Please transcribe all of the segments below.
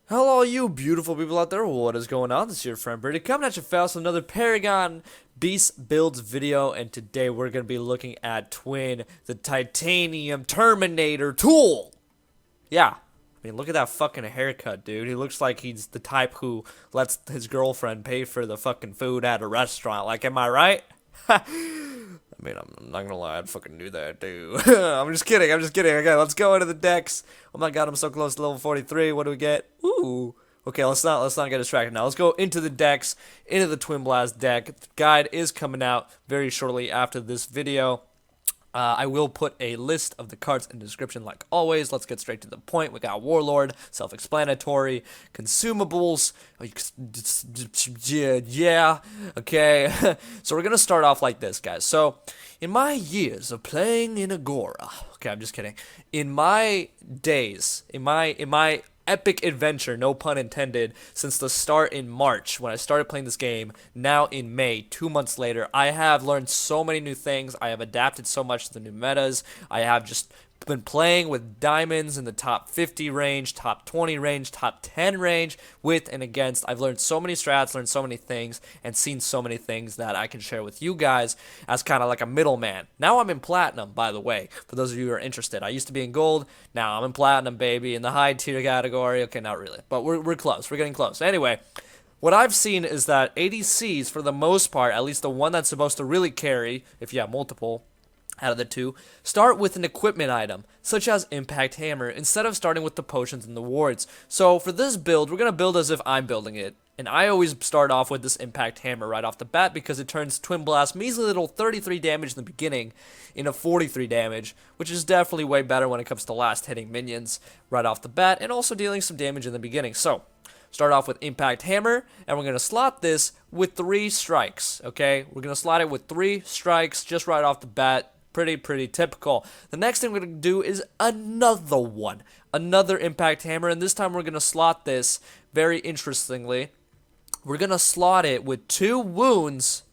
Hello, you beautiful people out there. What is going on? This is your friend Brady coming at you fast with another Paragon Beast Builds video. And today we're going to be looking at Twin, the Titanium Terminator tool. Yeah. I mean, look at that fucking haircut, dude. He looks like he's the type who lets his girlfriend pay for the fucking food at a restaurant. Like, am I right? I mean, I'm not gonna lie, I'd fucking do that too. I'm just kidding. Okay, let's go into the decks. Oh my god, I'm so close to level 43. What do we get? Ooh. Okay, let's not get distracted now. Let's go into the decks, into the Twinblast deck. The guide is coming out very shortly after this video. I will put a list of the cards in the description like always. Let's get straight to the point. We got Warlord, self-explanatory, consumables. Yeah, okay. So we're going to start off like this, guys. So in my years of playing in Agora, okay, I'm just kidding. In my days, in my epic adventure, no pun intended, since the start in March when I started playing this game, now in May, 2 months later, I have learned so many new things. I have adapted so much to the new metas. I have just been playing with diamonds in the top 50 range, top 20 range, top 10 range, with and against. I've learned so many strats, learned so many things, and seen so many things that I can share with you guys as kind of like a middleman. Now I'm in platinum, by the way, for those of you who are interested. I used to be in gold, now I'm in platinum, baby, in the high tier category. Okay, not really, but we're close. We're getting close. Anyway, what I've seen is that ADCs, for the most part, at least the one that's supposed to really carry, if you have multiple, out of the two, start with an equipment item, such as Impact Hammer, instead of starting with the potions and the wards. So for this build, we're going to build as if I'm building it. And I always start off with this Impact Hammer right off the bat because it turns Twinblast measly little 33 damage in the beginning into 43 damage, which is definitely way better when it comes to last hitting minions right off the bat, and also dealing some damage in the beginning. So start off with Impact Hammer, and we're going to slot this with 3 strikes, okay? We're going to slot it with 3 strikes just right off the bat. Pretty typical. The next thing we're going to do is another one. Another Impact Hammer, and this time we're going to slot this, very interestingly, we're going to slot it with 2 wounds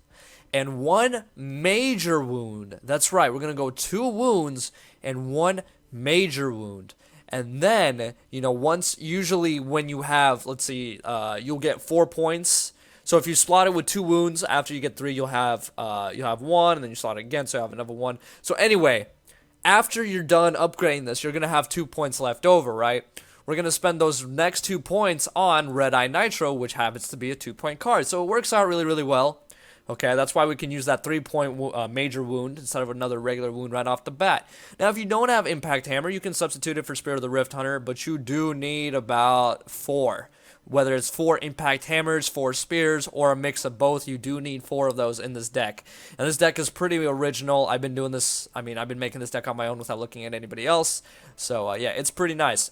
and 1 major wound. That's right, we're going to go 2 wounds and 1 major wound. And then, once, usually when you have, let's see, you'll get 4 points. So if you slot it with 2 wounds, after you get 3, you'll have 1, and then you slot it again, so you have another 1. So anyway, after you're done upgrading this, you're going to have 2 points left over, right? We're going to spend those next 2 points on Redeye Nitro, which happens to be a 2-point card. So it works out really well. Okay, that's why we can use that 3-point major wound instead of another regular wound right off the bat. Now, if you don't have Impact Hammer, you can substitute it for Spirit of the Rifthunter, but you do need about 4. Whether it's 4 Impact Hammers, 4 Spears, or a mix of both, you do need 4 of those in this deck. And this deck is pretty original. I've been doing this, I've been making this deck on my own without looking at anybody else. So, yeah, it's pretty nice.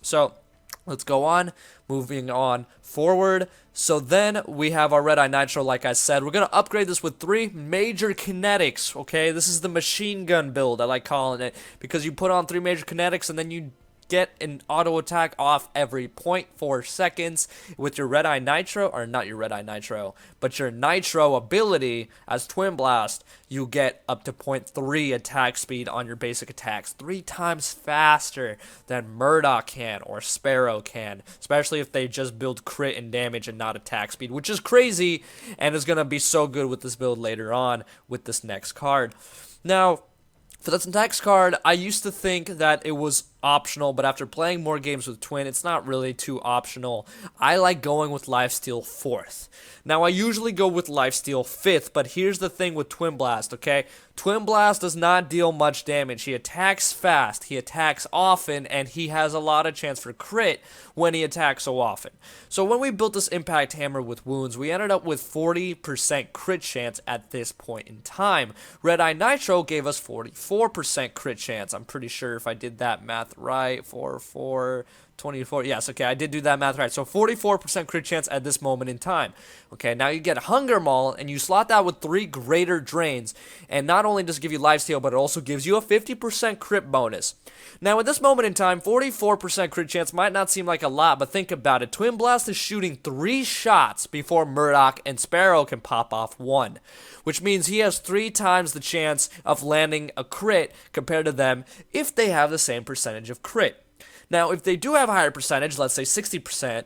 So, let's go on, moving on forward. So then we have our Redeye Nitro, like I said. We're going to upgrade this with 3 major kinetics, okay? This is the machine gun build, I like calling it, because you put on 3 major kinetics and then you get an auto attack off every 0.4 seconds with your Redeye Nitro, or not your Redeye Nitro, but your Nitro ability as Twinblast. You get up to 0.3 attack speed on your basic attacks, 3 times faster than Murdoch can or Sparrow can, especially if they just build crit and damage and not attack speed, which is crazy and is going to be so good with this build later on with this next card. Now, for this next card, I used to think that it was optional, but after playing more games with Twin, it's not really too optional. I like going with Lifesteal 4th. Now, I usually go with Lifesteal 5th, but here's the thing with Twinblast, okay? Twinblast does not deal much damage. He attacks fast, he attacks often, and he has a lot of chance for crit when he attacks so often. So when we built this Impact Hammer with wounds, we ended up with 40% crit chance at this point in time. Redeye Nitro gave us 44% crit chance. I'm pretty sure if I did that math right, 24. Yes, okay, I did do that math right. So 44% crit chance at this moment in time. Okay, now you get Hunger Maul, and you slot that with 3 greater drains. And not only does it give you lifesteal, but it also gives you a 50% crit bonus. Now, at this moment in time, 44% crit chance might not seem like a lot, but think about it. Twinblast is shooting 3 shots before Murdoch and Sparrow can pop off 1, which means he has 3 times the chance of landing a crit compared to them if they have the same percentage of crit. Now, if they do have a higher percentage, let's say 60%,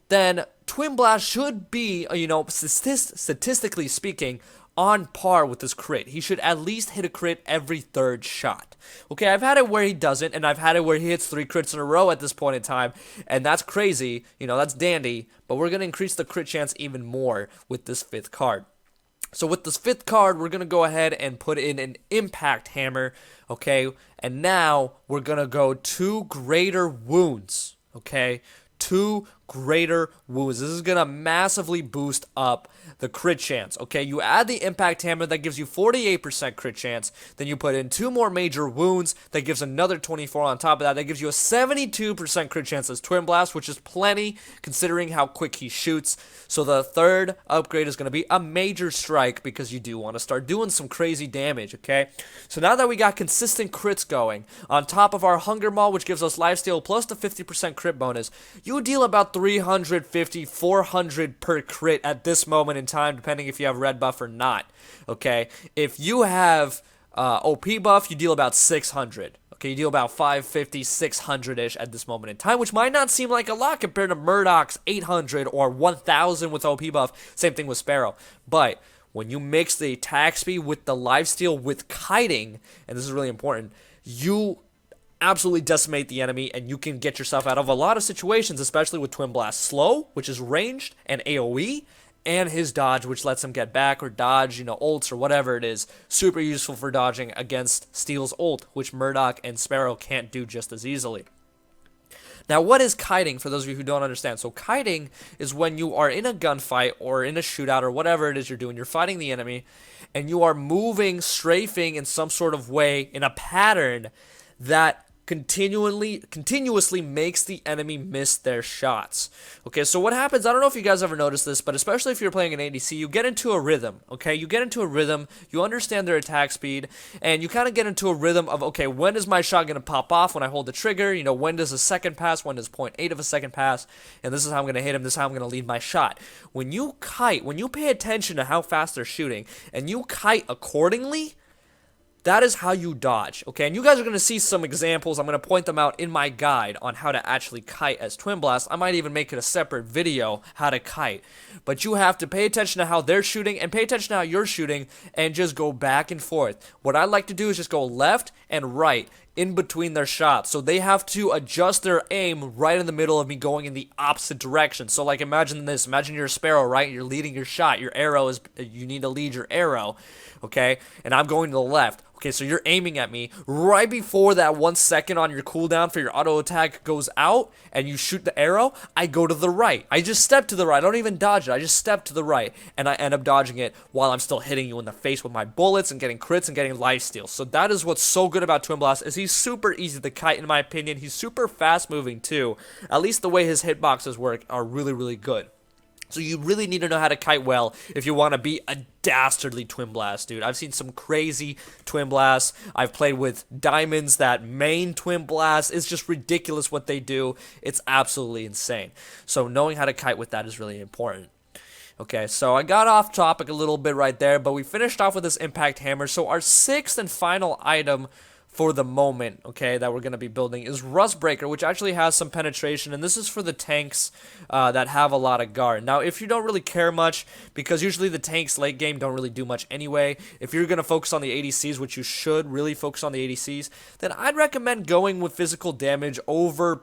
then Twinblast should be, statistically speaking, on par with this crit. He should at least hit a crit every third shot. Okay, I've had it where he doesn't, and I've had it where he hits 3 crits in a row at this point in time, and that's crazy. That's dandy, but we're going to increase the crit chance even more with this 5th card. So with this 5th card, we're going to go ahead and put in an Impact Hammer, okay? And now we're going to go 2 Greater Wounds, okay? 2 Greater Wounds. This is going to massively boost up the crit chance, okay? You add the Impact Hammer, that gives you 48% crit chance. Then you put in 2 more Major Wounds, that gives another 24 on top of that. That gives you a 72% crit chance as Twinblast, which is plenty considering how quick he shoots. So the 3rd upgrade is going to be a Major Strike, because you do want to start doing some crazy damage, okay? So now that we got consistent crits going, on top of our Hunger Maul, which gives us lifesteal plus the 50% crit bonus, you deal about 350, 400 per crit at this moment in time, depending if you have red buff or not, okay? If you have OP buff, you deal about 600, okay? You deal about 550, 600-ish at this moment in time, which might not seem like a lot compared to Murdoch's 800 or 1000 with OP buff. Same thing with Sparrow. But when you mix the attack speed with the lifesteal with kiting, and this is really important, you absolutely decimate the enemy, and you can get yourself out of a lot of situations, especially with Twinblast Slow, which is ranged, and AoE, and his dodge, which lets him get back or dodge, ults or whatever it is. Super useful for dodging against Steel's ult, which Murdoch and Sparrow can't do just as easily. Now, what is kiting, for those of you who don't understand? So kiting is when you are in a gunfight or in a shootout or whatever it is you're doing. You're fighting the enemy, and you are moving, strafing in some sort of way, in a pattern that continuously makes the enemy miss their shots. Okay, so what happens, I don't know if you guys ever noticed this, but especially if you're playing an ADC, you get into a rhythm, okay? You get into a rhythm, you understand their attack speed, and you kind of get into a rhythm of, okay, when is my shot going to pop off when I hold the trigger? When does a second pass? When does 0.8 of a second pass? And this is how I'm going to hit him, this is how I'm going to lead my shot. When you kite, when you pay attention to how fast they're shooting, and you kite accordingly, that is how you dodge, okay? And you guys are going to see some examples. I'm going to point them out in my guide on how to actually kite as Twinblast. I might even make it a separate video, how to kite. But you have to pay attention to how they're shooting and pay attention to how you're shooting and just go back and forth. What I like to do is just go left and right in between their shots. So they have to adjust their aim right in the middle of me going in the opposite direction. So like imagine this, imagine you're a Sparrow, right? You're leading your shot. Your arrow is, you need to lead your arrow, okay? And I'm going to the left. Okay, so you're aiming at me right before that 1 second on your cooldown for your auto attack goes out and you shoot the arrow. I go to the right. I just step to the right. I don't even dodge it. I just step to the right and I end up dodging it while I'm still hitting you in the face with my bullets and getting crits and getting lifesteal. So that is what's so good about Twinblast, is he's super easy to kite in my opinion. He's super fast moving too. At least the way his hitboxes work are really, really good. So you really need to know how to kite well if you want to be a dastardly Twinblast, dude. I've seen some crazy Twinblasts. I've played with diamonds that main Twinblast. It's just ridiculous what they do. It's absolutely insane. So knowing how to kite with that is really important. Okay, so I got off topic a little bit right there, but we finished off with this Impact Hammer. So our 6th and final item for the moment, okay, that we're going to be building is Rustbreaker, which actually has some penetration, and this is for the tanks that have a lot of guard. Now, if you don't really care much, because usually the tanks late game don't really do much anyway, if you're going to focus on the ADCs, which you should really focus on the ADCs, then I'd recommend going with physical damage over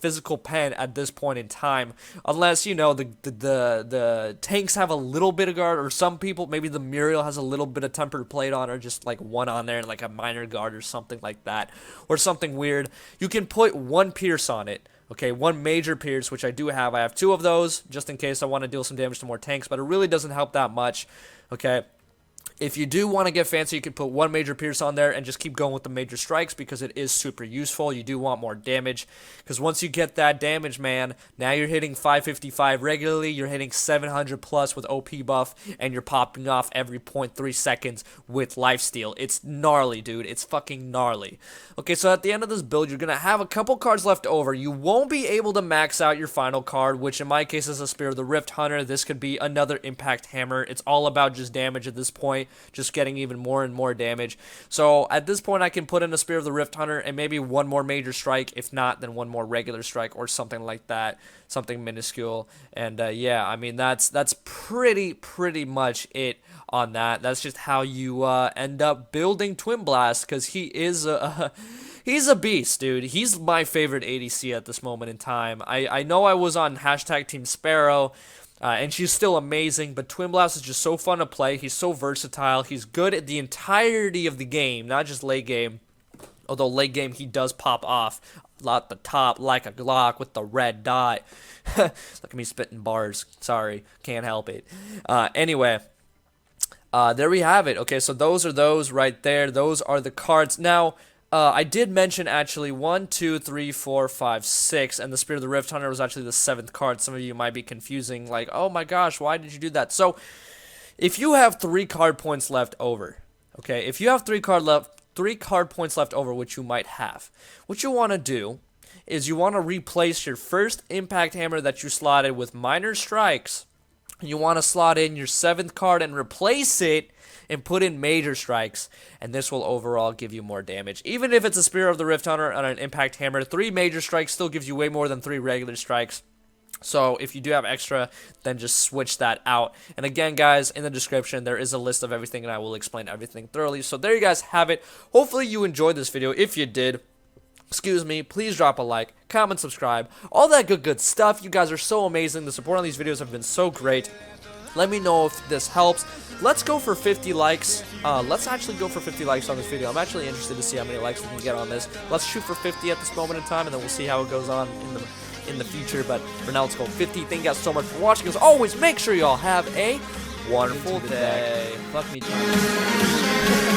physical pen at this point in time, unless, the tanks have a little bit of guard, or some people, maybe the Muriel has a little bit of tempered plate on her, just like one on there, and like a minor guard or something like that, or something weird. You can put 1 pierce on it, okay, 1 major pierce, which I do have. I have 2 of those, just in case I want to deal some damage to more tanks, but it really doesn't help that much, okay? If you do want to get fancy, you can put 1 major pierce on there and just keep going with the major strikes, because it is super useful. You do want more damage, because once you get that damage, man, now you're hitting 555 regularly, you're hitting 700 plus with OP buff, and you're popping off every 0.3 seconds with lifesteal. It's gnarly, dude. It's fucking gnarly. Okay, so at the end of this build, you're going to have a couple cards left over. You won't be able to max out your final card, which in my case is a Spear of the Rifthunter. This could be another Impact Hammer. It's all about just damage at this point. just getting even more and more damage. So at this point, I can put in a Spear of the Rifthunter and maybe one more major strike. If not, then one more regular strike or something like that, something minuscule. And yeah, I mean that's pretty much it on that. That's just how you end up building Twinblast, because he is a he's a beast, dude. He's my favorite ADC at this moment in time. I know I was on hashtag Team Sparrow, and she's still amazing, but Twinblast is just so fun to play. He's so versatile. He's good at the entirety of the game, not just late game. Although late game he does pop off at the top like a Glock with the red dot. Look at me spitting bars. Sorry, can't help it. Anyway, there we have it. Okay, so those are those right there. Those are the cards. Now, I did mention actually 1, 2, 3, 4, 5, 6, and the Spear of the Rifthunter was actually the 7th card. Some of you might be confusing, like, oh my gosh, why did you do that? So, if you have 3 card points left over, okay, if you have 3 card points left over, which you might have, what you want to do is you want to replace your first impact hammer that you slotted with minor strikes. You want to slot in your 7th card and replace it and put in major strikes, and this will overall give you more damage. Even if it's a Spear of the Rifthunter and an impact hammer, 3 major strikes still gives you way more than 3 regular strikes. So if you do have extra, then just switch that out. And again, guys, in the description, there is a list of everything, and I will explain everything thoroughly. So there you guys have it. Hopefully you enjoyed this video. If you did, excuse me, please drop a like, comment, subscribe, all that good stuff. You guys are so amazing. The support on these videos have been so great. Let me know if this helps. Let's go for 50 likes. Let's actually go for 50 likes on this video. I'm actually interested to see how many likes we can get on this. Let's shoot for 50 at this moment in time, and then we'll see how it goes on in the future. But for now, let's go 50. Thank you guys so much for watching. As always, make sure you all have a wonderful day. Fuck me, John.